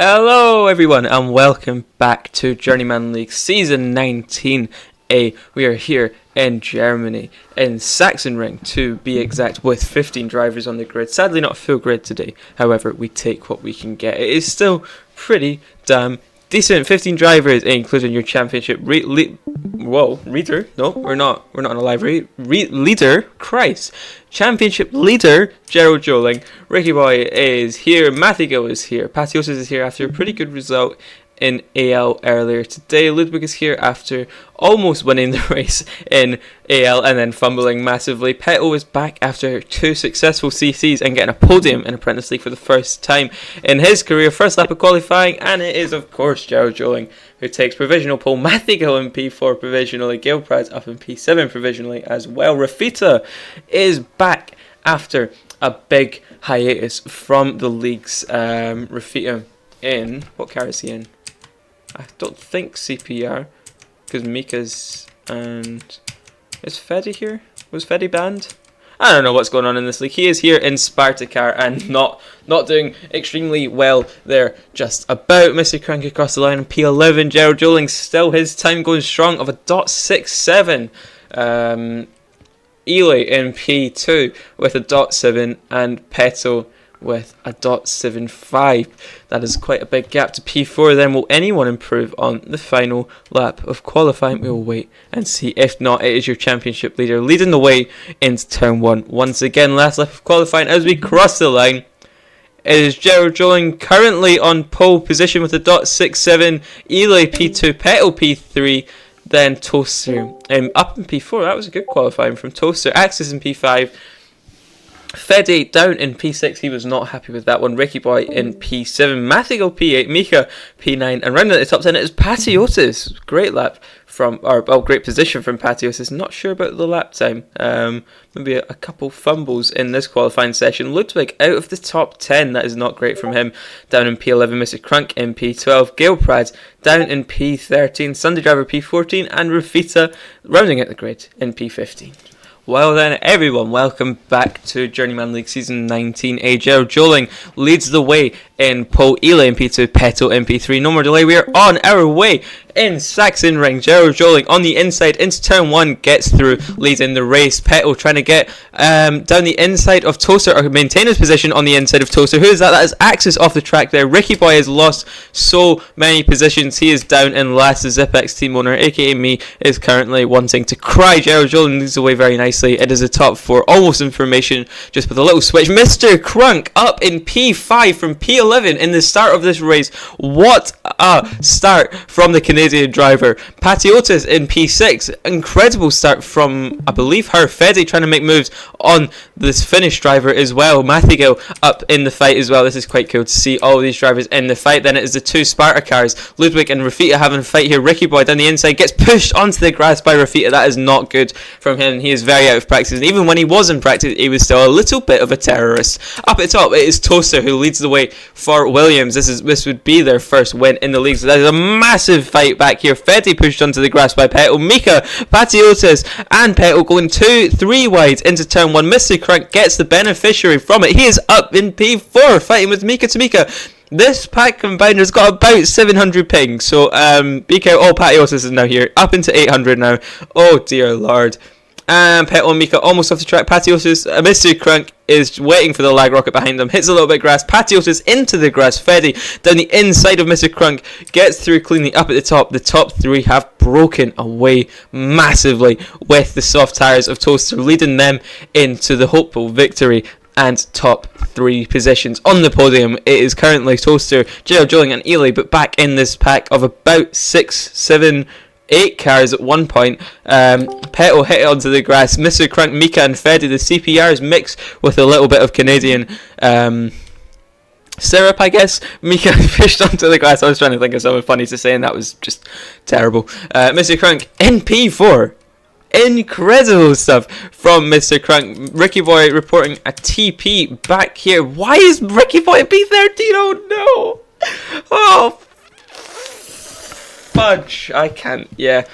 Hello everyone and welcome back to Journeyman League Season 19A. We are here in Germany, in Sachsenring to be exact, with 15 drivers on the grid. Sadly not a full grid today, however we take what we can get. It is still pretty damn decent. 15 drivers, including your championship leader. No, we're not on a live leader. Christ. Championship leader, Gerald Joling. Ricky Boy is here. Matthew is here. Patiosis is here after a pretty good result in AL earlier today. Ludwig is here after almost winning the race in AL and then fumbling massively. Peto is back after 2 successful CCs and getting a podium in Apprentice League for the first time in his career. First lap of qualifying, and it is of course Gerald Joling who takes provisional pole. Matthew in P4 provisionally. Gil Pratt's up in P7 provisionally as well. Rafita is back after a big hiatus from the leagues. Rafita in, what car is he in? I don't think CPR, because Mika's and is Feddy here? Was Feddy banned? I don't know what's going on in this league. He is here in Spartacar and not doing extremely well there. Just about. Mr. Crank across the line in P11. Gerald Joling still his time going strong of a .67. Ely in P2 with a .7 and Peto with a .75. That is quite a big gap to P4. Then will anyone improve on the final lap of qualifying? We will wait and see. If not, it is your championship leader leading the way into turn 1. Once again, last lap of qualifying as we cross the line. It is Gerald Joling currently on pole position with a .67. Ely P2, Peto P3. Then Toaster up in P4. That was a good qualifying from Toaster. Axis in P5. Feddy down in P6, he was not happy with that one. Ricky Boy in P7, Mathigal P8, Mika P9, and rounding at the top 10 it is Patiotis. Great lap great position from Patiotis. Not sure about the lap time. Maybe a couple fumbles in this qualifying session. Ludwig out of the top 10, that is not great from him. Down in P11, Mr. Crunk in P12, Gail Prads down in P13, Sunday Driver P14, and Rafita rounding out the grid in P15. Well then, everyone, welcome back to Journeyman League Season 19A. Gerald Joling leads the way in pole. Ely in P2, Peto in P3. No more delay, we are on our way in Sachsenring. Gerald Joling on the inside into turn 1, gets through, leading the race. Peto trying to get down the inside of Toaster, or maintain his position on the inside of Toaster. Who is that? That is Axis off the track there. Ricky Boy has lost so many positions. He is down in last. The Zipex team owner, aka me, is currently wanting to cry. Gerald Joling leads the way very nicely. It is a top 4, almost information, just with a little switch. Mr. Crunk up in P5 from P11 in the start of this race. What a start from the Canadian driver. Patiotis in P6. Incredible start from, I believe, her. Feddy trying to make moves on this Finnish driver as well. Matthew up in the fight as well. This is quite cool to see all these drivers in the fight. Then it is the 2 Sparta cars. Ludwig and Rafita having a fight here. Ricky Boy down the inside gets pushed onto the grass by Rafita. That is not good from him. He is very out of practice. And even when he was in practice, he was still a little bit of a terrorist. Up at top, it is Toaster who leads the way for Williams. This would be their first win in the league. So that is a massive fight back here. Feddy pushed onto the grass by Peto. Mika, Patiotis, and Peto going 2-3 wide into turn 1. Mr. Crunk gets the beneficiary from it. He is up in P4, fighting with Mika to Mika. This pack combiner's got about 700 ping. So, Mika, Patiotis is now here. Up into 800 now. Oh, dear Lord. And Peto and Mika almost off the track. Patiotis, Mr. Crunk is waiting for the lag rocket behind them. Hits a little bit of grass. Patiotis into the grass. Feddy down the inside of Mr. Crunk. Gets through cleanly up at the top. The top 3 have broken away massively with the soft tires of Toaster, leading them into the hopeful victory and top 3 positions on the podium. It is currently Toaster, Gerald Joling and Ely, but back in this pack of about 6, 7, 8 cars at one point. Peto hit it onto the grass. Mr. Crunk, Mika and Feddy. The CPRs mixed with a little bit of Canadian syrup, I guess. Mika pushed onto the grass. I was trying to think of something funny to say and that was just terrible. Mr. Crunk in P4. Incredible stuff from Mr. Crunk. Ricky Boy reporting a TP back here. Why is Ricky Boy at P13? Oh no! Oh, fudge. I can't. Yeah.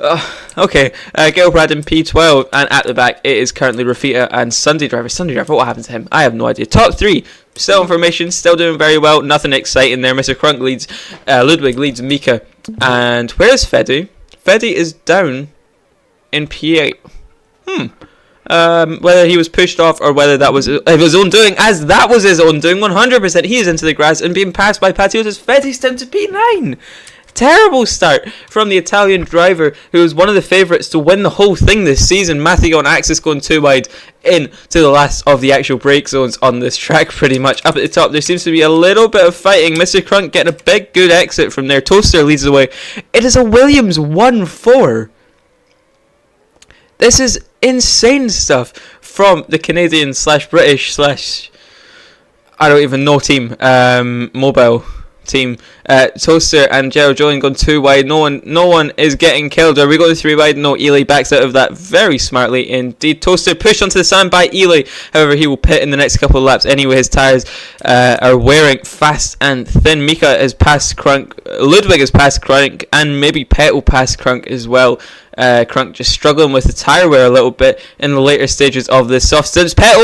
Okay, Gilbrad in P12, and at the back it is currently Rafita and Sunday Driver. Sunday Driver, what happened to him? I have no idea. Top 3, still in formation, still doing very well. Nothing exciting there. Mr. Crunk leads, Ludwig leads Mika. And where is Fedi? Fedi is down in P8. Whether he was pushed off or whether that was his own doing, as that was his own doing, 100% he is into the grass and being passed by Patiotas. Fedi's down to P9. Terrible start from the Italian driver, who was one of the favourites to win the whole thing this season. Matthew on axis going too wide in to the last of the actual break zones on this track, pretty much. Up at the top, there seems to be a little bit of fighting. Mr. Crunk getting a big, good exit from there. Toaster leads the way. It is a Williams 1-4. This is insane stuff from the Canadian / British / I don't even know team, mobile team. Toaster and Gerald Jolin going too wide. No one is getting killed. Are we going 3 wide? No, Ely backs out of that very smartly indeed. Toaster pushed onto the sand by Ely. However, he will pit in the next couple of laps anyway. His tyres are wearing fast and thin. Mika has passed Crunk. Ludwig has passed Crunk, and maybe Pet will pass Crunk as well. Crunk just struggling with the tyre wear a little bit in the later stages of the soft stints. Pet,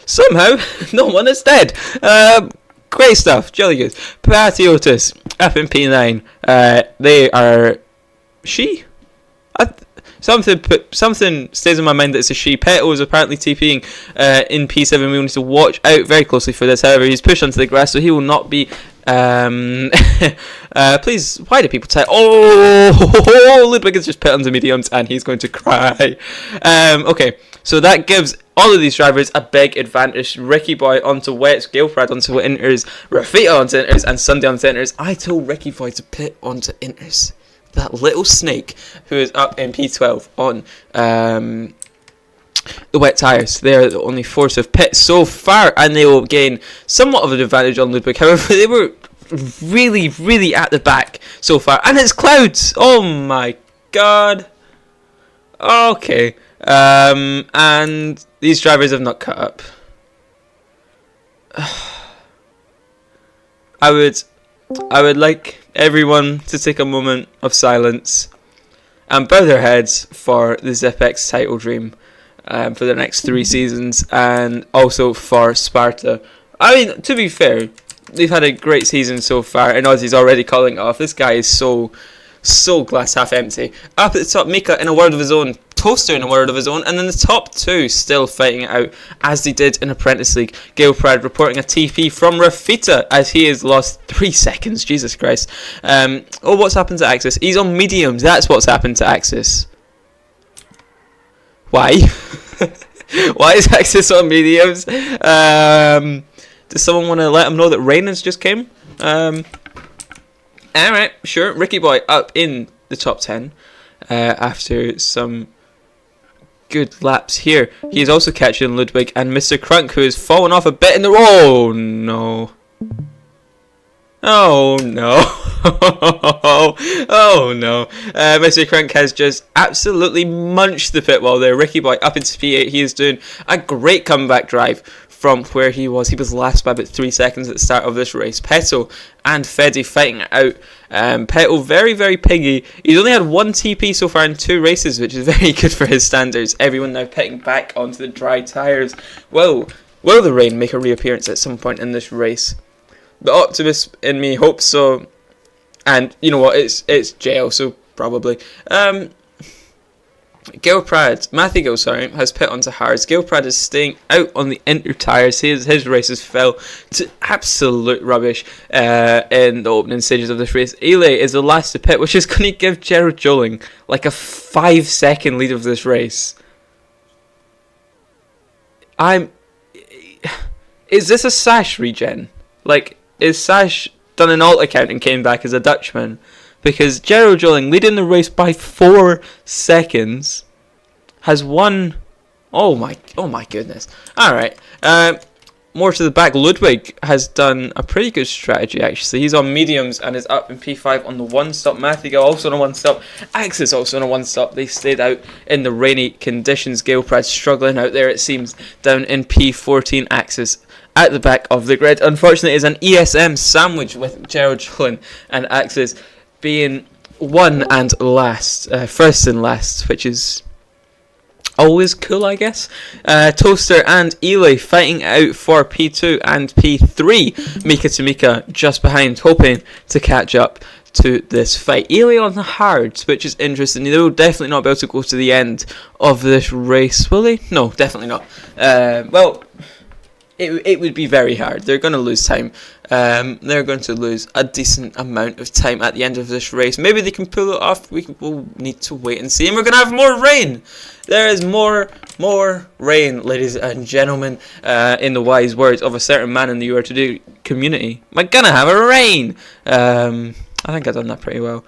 somehow, no one is dead. Great stuff. Jolly good. Patiotas up in P9. They are something stays in my mind that it's a she. Peto is apparently TPing in P7. We need to watch out very closely for this. However, he's pushed onto the grass, so he will not be. Please, why do people say, Ludwig has just put onto mediums and he's going to cry. Okay, so that gives all of these drivers a big advantage. Ricky Boy onto wets, Gilprad onto inters, Rafita onto inters, and Sunday onto inters. I told Ricky Boy to pit onto inters. That little snake who is up in P12 on the wet tyres. They are the only force of pit so far, and they will gain somewhat of an advantage on Ludwig. However, they were really, really at the back so far. And it's clouds! Oh my god. Okay. And these drivers have not cut up. I would like everyone to take a moment of silence and bow their heads for the ZipX title dream for the next 3 seasons, and also for Sparta. I mean, to be fair, they've had a great season so far, and Ozzy's already calling it off. This guy is so glass half empty. Up at the top, Mika in a world of his own, Toaster in a world of his own, and then the top 2 still fighting it out as they did in Apprentice League. Gilprad reporting a TP from Rafita as he has lost 3 seconds. Jesus Christ. What's happened to Axis? He's on mediums. That's what's happened to Axis. Why? Why is Axis on mediums? Does someone want to let him know that rain has just came? Alright, sure. Ricky Boy up in the top 10 after some good laps here. He is also catching Ludwig and Mr. Crunk, who has fallen off a bit in the road. Oh no. Oh no. Oh no. Mr. Crunk has just absolutely munched the pit wall there. Ricky Boy up into P8. He is doing a great comeback drive from where he was. He was last by about 3 seconds at the start of this race. Peto and Fedi fighting it out. Peto very, very piggy. He's only had 1 TP so far in 2 races, which is very good for his standards. Everyone now pitting back onto the dry tyres. Will the rain make a reappearance at some point in this race? The optimist in me hopes so. And you know what? It's jail, so probably. Matthew Gill, has pit onto hards. Gilprad is staying out on the inter tyres. His races fell to absolute rubbish in the opening stages of this race. Ely is the last to pit, which is going to give Gerald Joling like a 5-second lead of this race. Is this a Sash regen? Like, is Sash done an alt account and came back as a Dutchman? Because Gerald Joling, leading the race by 4 seconds, has won. Oh my goodness! All right, more to the back, Ludwig has done a pretty good strategy actually. He's on mediums and is up in P5 on the 1-stop. Matthew also on a 1-stop. Axis also on a 1-stop. They stayed out in the rainy conditions. Galeprad struggling out there, it seems, down in P14. Axis at the back of the grid. Unfortunately, it is an ESM sandwich with Gerald Jolin and Axis being first and last, which is always cool, I guess. Toaster and Ely fighting out for P2 and P3. Mika to Mika just behind, hoping to catch up to this fight. Ely on the hards, which is interesting. They will definitely not be able to go to the end of this race, will they? No, definitely not. It would be very hard. They're going to lose time. They're going to lose a decent amount of time at the end of this race. Maybe they can pull it off. We'll need to wait and see. And we're going to have more rain. There is more rain, ladies and gentlemen, in the wise words of a certain man in the UR Today community. We're going to have a rain. I think I've done that pretty well.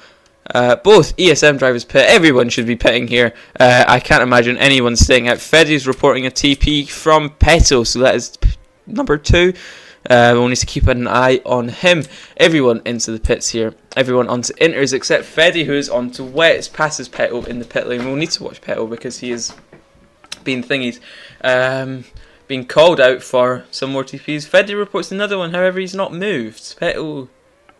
Both ESM drivers pit. Everyone should be pitting here. I can't imagine anyone staying out. Fedi's reporting a TP from Peto, so that is number 2. We'll need to keep an eye on him. Everyone into the pits here. Everyone onto inters except Fedi, who is onto wets. Passes Peto in the pit lane. We'll need to watch Peto because he is being called out for some more TPs. Fedi reports another one. However, he's not moved. Peto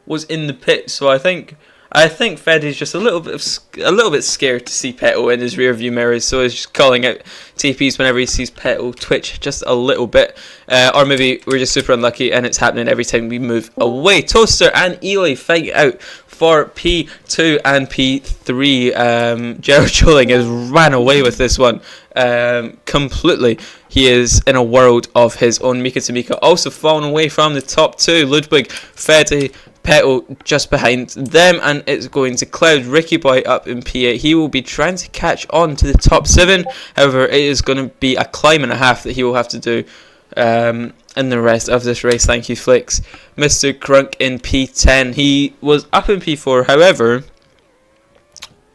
was in the pit, so I think Fedi's just a little bit scared to see Peto in his rear view mirrors, so he's just calling out TPs whenever he sees Peto twitch just a little bit, or maybe we're just super unlucky and it's happening every time we move away. Toaster and Ely fight out for P2 and P3. Gerald Joling has ran away with this one completely. He is in a world of his own. Mika to Mika also falling away from the top 2. Ludwig, Fedi, Peto just behind them, and it's going to Cloud. Ricky Boy up in P8. He will be trying to catch on to the top 7. However, it is going to be a climb and a half that he will have to do in the rest of this race. Thank you, Flicks. Mr. Crunk in P10. He was up in P4. However,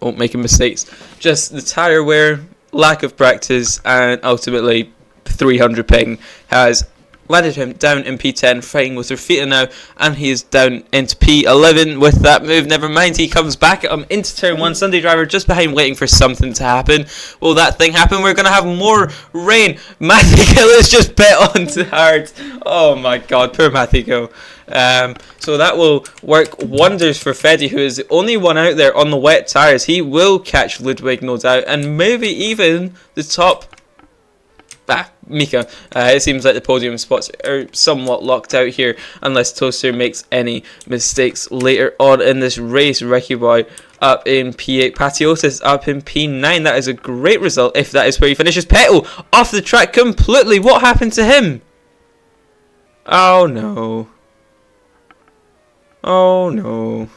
won't make mistakes. Just the tyre wear, lack of practice, and ultimately 300 ping has landed him down in P10, fighting with Rafita now, and he is down into P11 with that move. Never mind, he comes back at him into turn 1. Sunday Driver just behind, waiting for something to happen. Will that thing happen? We're going to have more rain. Mathico is just bit onto hard. Oh my god, poor Mathico. So that will work wonders for Fedi, who is the only one out there on the wet tyres. He will catch Ludwig, no doubt, and maybe even the top Mika. It seems like the podium spots are somewhat locked out here unless Toaster makes any mistakes later on in this race. Ricky Boy up in P8. Patiotis up in P9. That is a great result if that is where he finishes. Peto off the track completely. What happened to him? Oh no. Oh no.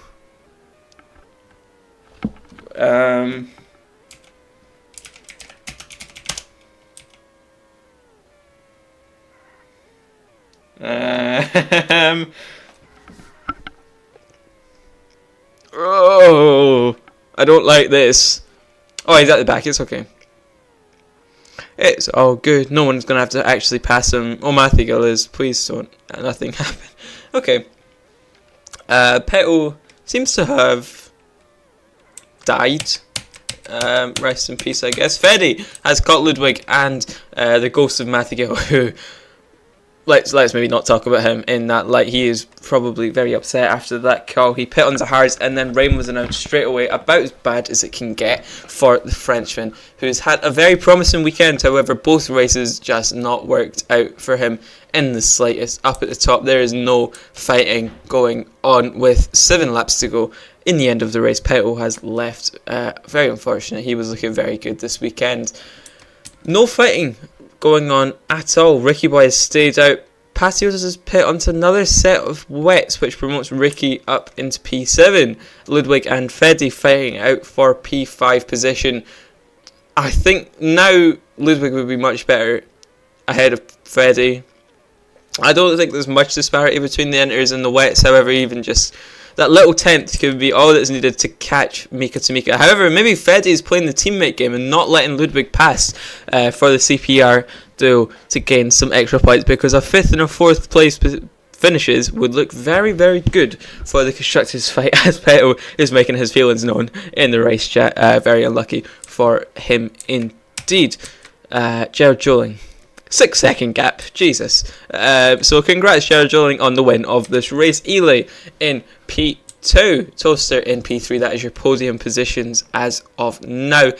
Oh, I don't like this. Oh, he's at the back. It's okay. It's all good. No one's gonna have to actually pass him. Oh, Matthew is. Please don't. Nothing happen. Okay. Peto seems to have died. Rest in peace, I guess. Fedi has caught Ludwig and the ghost of Matthew, who let's maybe not talk about him in that light. He is probably very upset after that call. He pit onto hards, and then rain was announced straight away, about as bad as it can get for the Frenchman, who's had a very promising weekend. However, both races just not worked out for him in the slightest. Up at the top, there is no fighting going on with 7 laps to go. In the end of the race, Peto has left. Very unfortunate. He was looking very good this weekend. No fighting going on at all. Ricky Boy has stayed out. Patios has pit onto another set of wets, which promotes Ricky up into P7. Ludwig and Fedi fighting out for P5 position. I think now Ludwig would be much better ahead of Fedi. I don't think there's much disparity between the enters and the wets. However, even just that little tenth could be all that's needed to catch Mika to Mika. However, maybe Fedi is playing the teammate game and not letting Ludwig pass for the CPR duo to gain some extra points, because a 5th and a 4th place finishes would look very, very good for the constructors fight, as Petal is making his feelings known in the race chat. Very unlucky for him indeed. Gerald Joling, 6-second gap, Jesus. So congrats Gerald Joling on the win of this race. Eli in P2, Toaster in P3. That is your podium positions as of now.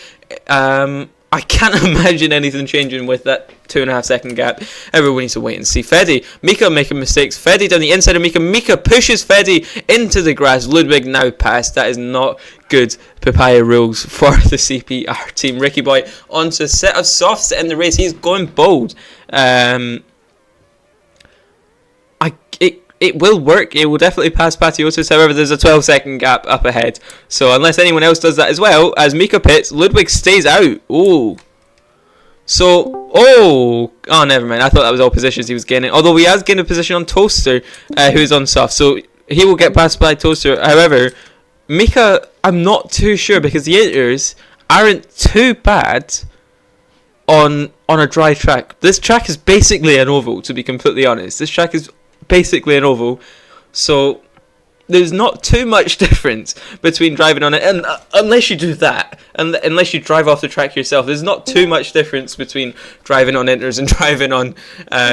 I can't imagine anything changing with that 2.5 second gap. Everyone needs to wait and see. Freddy, Mika making mistakes. Freddy down the inside of Mika. Mika pushes Freddy into the grass. Ludwig now passed. That is not good papaya rules for the CPR team. Ricky Boy onto a set of softs in the race. He's going bold. It will work. It will definitely pass Patiotis. However, there's a 12-second gap up ahead. So unless anyone else does that as well, as Mika pits, Ludwig stays out. Oh. So, never mind. I thought that was all positions he was gaining. Although he has gained a position on Toaster, who's on soft. So he will get passed by Toaster. However, Mika, I'm not too sure, because the inters aren't too bad on a dry track. This track is basically an oval, to be completely honest. This track is basically an oval, so there's not too much difference between driving on it, and unless you do that, and unless you drive off the track yourself, there's not too much difference between driving on inters and driving on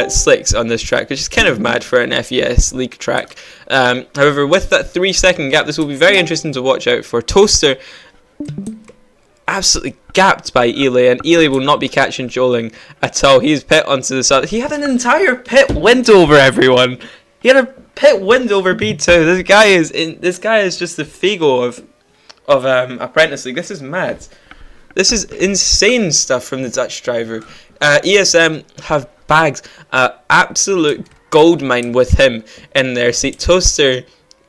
slicks on this track, which is kind of mad for an FES league track. However, with that 3-second gap, this will be very interesting to watch out for. Toaster absolutely gapped by Eli, and Eli will not be catching Joling at all. He's pit onto the side. He had an entire pit wind over everyone. He had a pit wind over B2. This guy is just the Figo of Apprentice League. This is mad. This is insane stuff from the Dutch driver. ESM have bagged an absolute gold mine with him in their seat. Toaster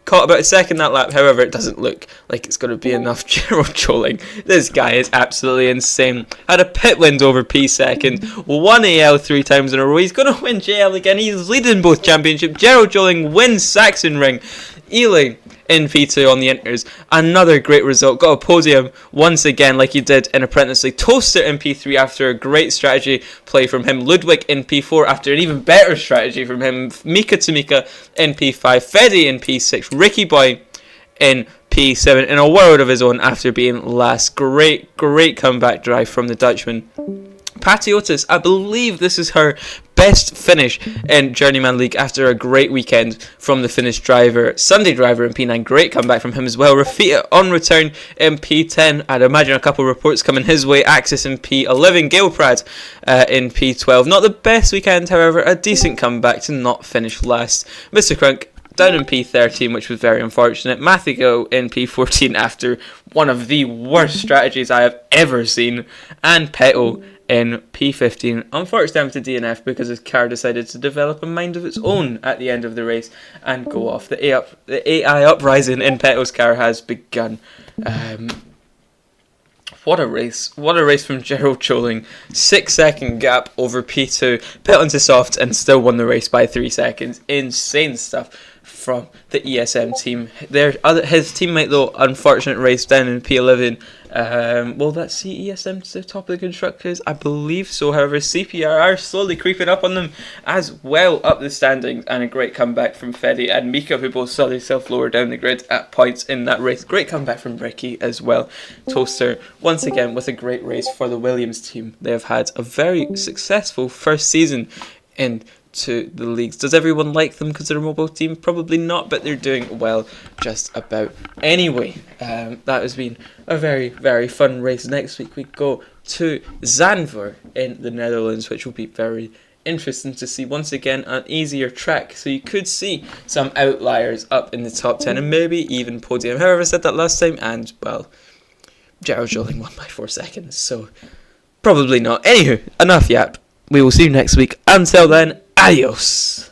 caught about a second that lap. However, it doesn't look like it's going to be enough. Gerald Joling, this guy is absolutely insane. Had a pit wind over P second, won AL 3 times in a row. He's going to win JL again. He's leading both championships. Gerald Joling wins Saxon Ring. Eli in P2 on the inters. Another great result. Got a podium once again, like he did in Apprentice League. Toaster in P3 after a great strategy play from him. Ludwig in P4 after an even better strategy from him. Mika to Mika in P5. Freddy in P6. Ricky Boy in P7 in a world of his own after being last. Great comeback drive from the Dutchman. Patiotis, I believe this is her best finish in Journeyman League after a great weekend from the Finnish driver. Sunday driver in P9, great comeback from him as well. Rafita on return in P10. I'd imagine a couple of reports coming his way. Axis in P11. Gailprad in P12. Not the best weekend, however, a decent comeback to not finish last. Mr. Crunk down in P13, which was very unfortunate. Mathigo in P14 after one of the worst strategies I have ever seen. And Petal in P15. Unfortunately, to DNF because his car decided to develop a mind of its own at the end of the race and go off. The AI uprising in Petal's car has begun. What a race. What a race from Gerald Joling. 6-second gap over P2. Pit onto soft and still won the race by 3 seconds. Insane stuff from the ESM team. His teammate, though, unfortunate race down in P11. Will that see ESM to the top of the constructors? I believe so. However, CPR are slowly creeping up on them as well up the standings, and a great comeback from Freddy and Mika, who both saw themselves lower down the grid at points in that race. Great comeback from Ricky as well. Toaster once again with a great race for the Williams team. They have had a very successful first season into the leagues. Does everyone like them because they're a mobile team? Probably not, but they're doing well just about anyway. That has been a very, very fun race. Next week we go to Zandvoort in the Netherlands, which will be very interesting to see. Once again, an easier track, so you could see some outliers up in the top 10 and maybe even podium. However, I said that last time, and well, Gerald Joling won by 4 seconds, so probably not. Anywho, enough yap. We will see you next week. Until then, adios.